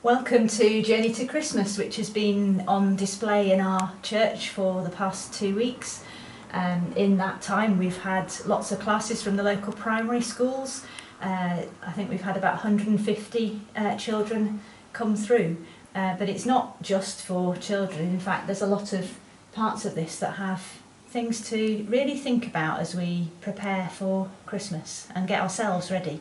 Welcome to Journey to Christmas, which has been on display in our church for the past 2 weeks. In that time we've had lots of classes from the local primary schools. I think we've had about 150 children come through, but it's not just for children. In fact, there's a lot of parts of this that have things to really think about as we prepare for Christmas and get ourselves ready.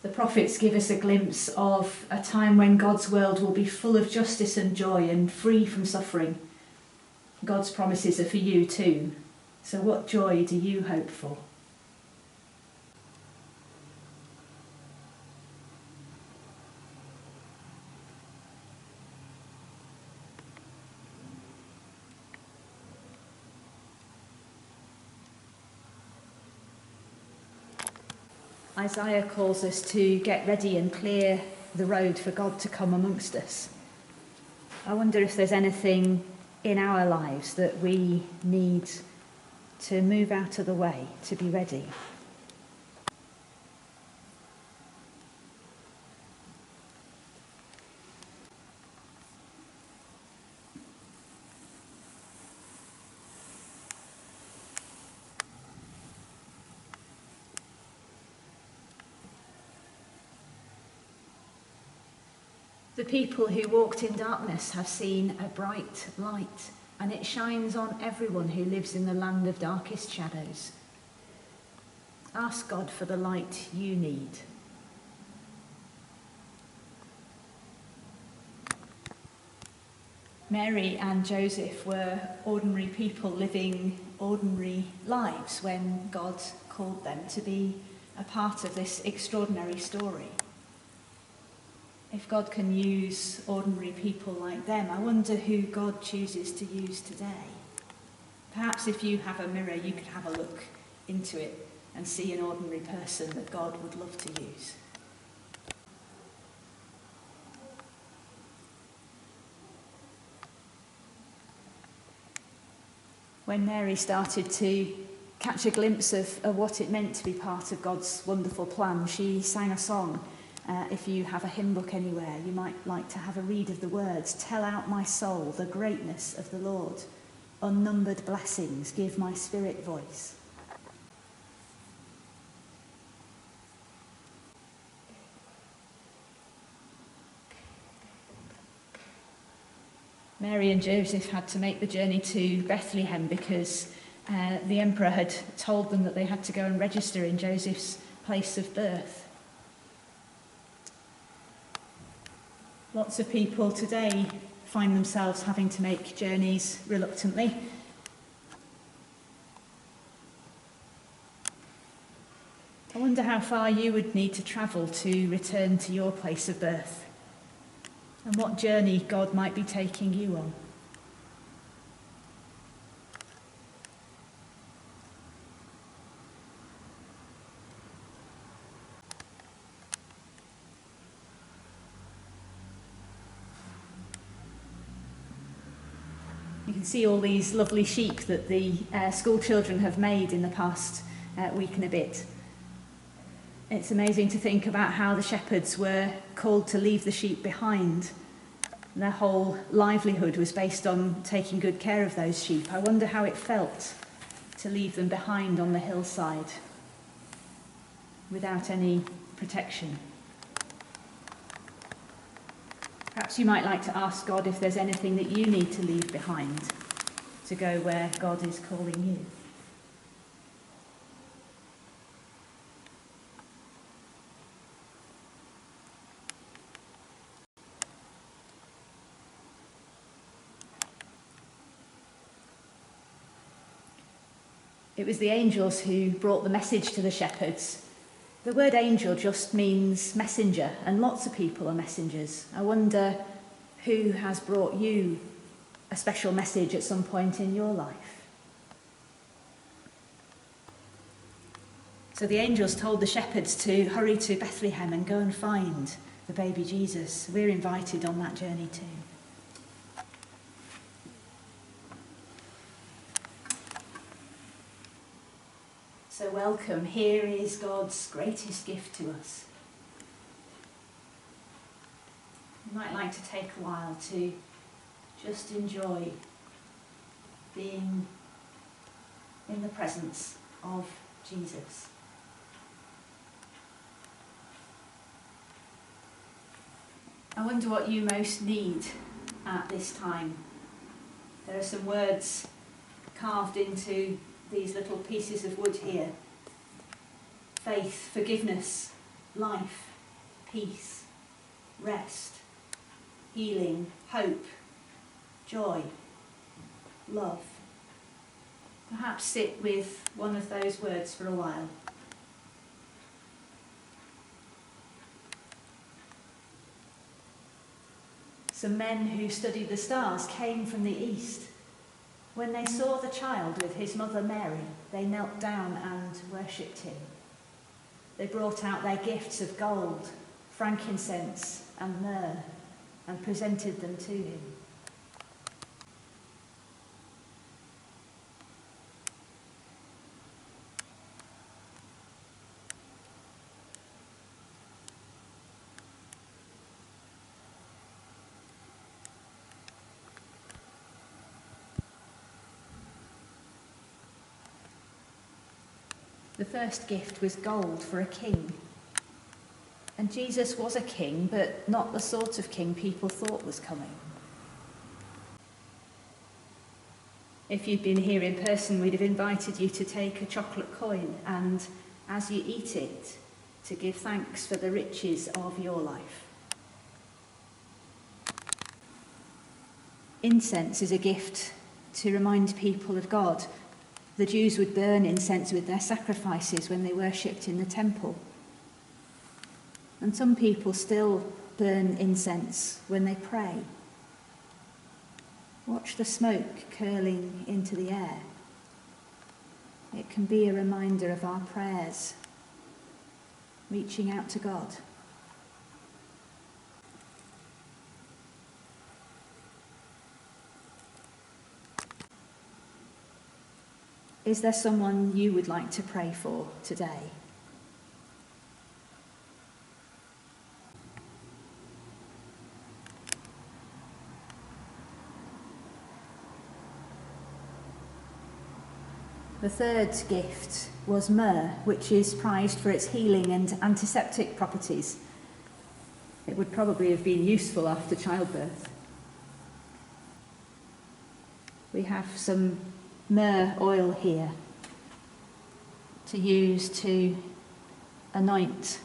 The prophets give us a glimpse of a time when God's world will be full of justice and joy and free from suffering. God's promises are for you too. So what joy do you hope for? Isaiah calls us to get ready and clear the road for God to come amongst us. I wonder if there's anything in our lives that we need to move out of the way to be ready. The people who walked in darkness have seen a bright light, and it shines on everyone who lives in the land of darkest shadows. Ask God for the light you need. Mary and Joseph were ordinary people living ordinary lives when God called them to be a part of this extraordinary story. If God can use ordinary people like them, I wonder who God chooses to use today. Perhaps if you have a mirror, you could have a look into it and see an ordinary person that God would love to use. When Mary started to catch a glimpse of what it meant to be part of God's wonderful plan, she sang a song. If you have a hymn book anywhere, you might like to have a read of the words. Tell out my soul the greatness of the Lord. Unnumbered blessings give my spirit voice. Mary and Joseph had to make the journey to Bethlehem because the emperor had told them that they had to go and register in Joseph's place of birth. Lots of people today find themselves having to make journeys reluctantly. I wonder how far you would need to travel to return to your place of birth, and what journey God might be taking you on. You can see all these lovely sheep that the school children have made in the past week and a bit. It's amazing to think about how the shepherds were called to leave the sheep behind. Their whole livelihood was based on taking good care of those sheep. I wonder how it felt to leave them behind on the hillside without any protection. Perhaps you might like to ask God if there's anything that you need to leave behind to go where God is calling you. It was the angels who brought the message to the shepherds. The word angel just means messenger, and lots of people are messengers. I wonder who has brought you a special message at some point in your life. So the angels told the shepherds to hurry to Bethlehem and go and find the baby Jesus, we're invited on that journey too. So welcome, here is God's greatest gift to us. You might like to take a while to just enjoy being in the presence of Jesus. I wonder what you most need at this time. There are some words carved into these little pieces of wood here. Faith, forgiveness, life, peace, rest, healing, hope, joy, love. Perhaps sit with one of those words for a while. Some men who studied the stars came from the east. When they saw the child with his mother Mary, they knelt down and worshipped him. They brought out their gifts of gold, frankincense and myrrh and presented them to him. The first gift was gold for a king. And Jesus was a king, but not the sort of king people thought was coming. If you'd been here in person, we'd have invited you to take a chocolate coin and, as you eat it, to give thanks for the riches of your life. Incense is a gift to remind people of God. The Jews would burn incense with their sacrifices when they worshipped in the temple. And some people still burn incense when they pray. Watch the smoke curling into the air. It can be a reminder of our prayers, reaching out to God. Is there someone you would like to pray for today? The third gift was myrrh, which is prized for its healing and antiseptic properties. It would probably have been useful after childbirth. We have some myrrh oil here to use to anoint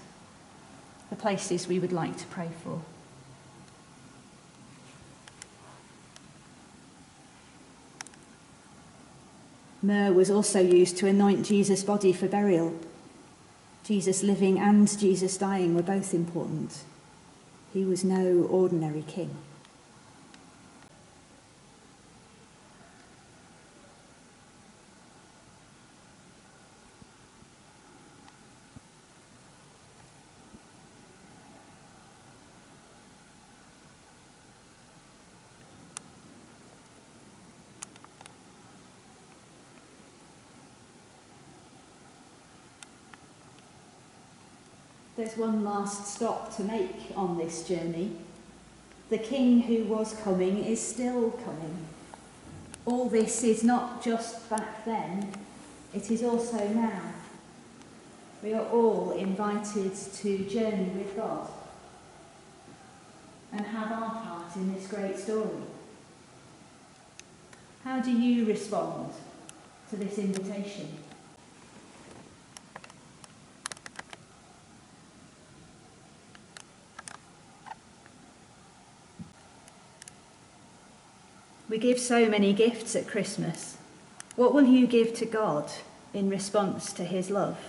the places we would like to pray for. Myrrh was also used to anoint Jesus' body for burial. Jesus living and Jesus dying were both important. He was no ordinary king. There's one last stop to make on this journey. The King who was coming is still coming. All this is not just back then, it is also now. We are all invited to journey with God and have our part in this great story. How do you respond to this invitation? We give so many gifts at Christmas. What will you give to God in response to his love?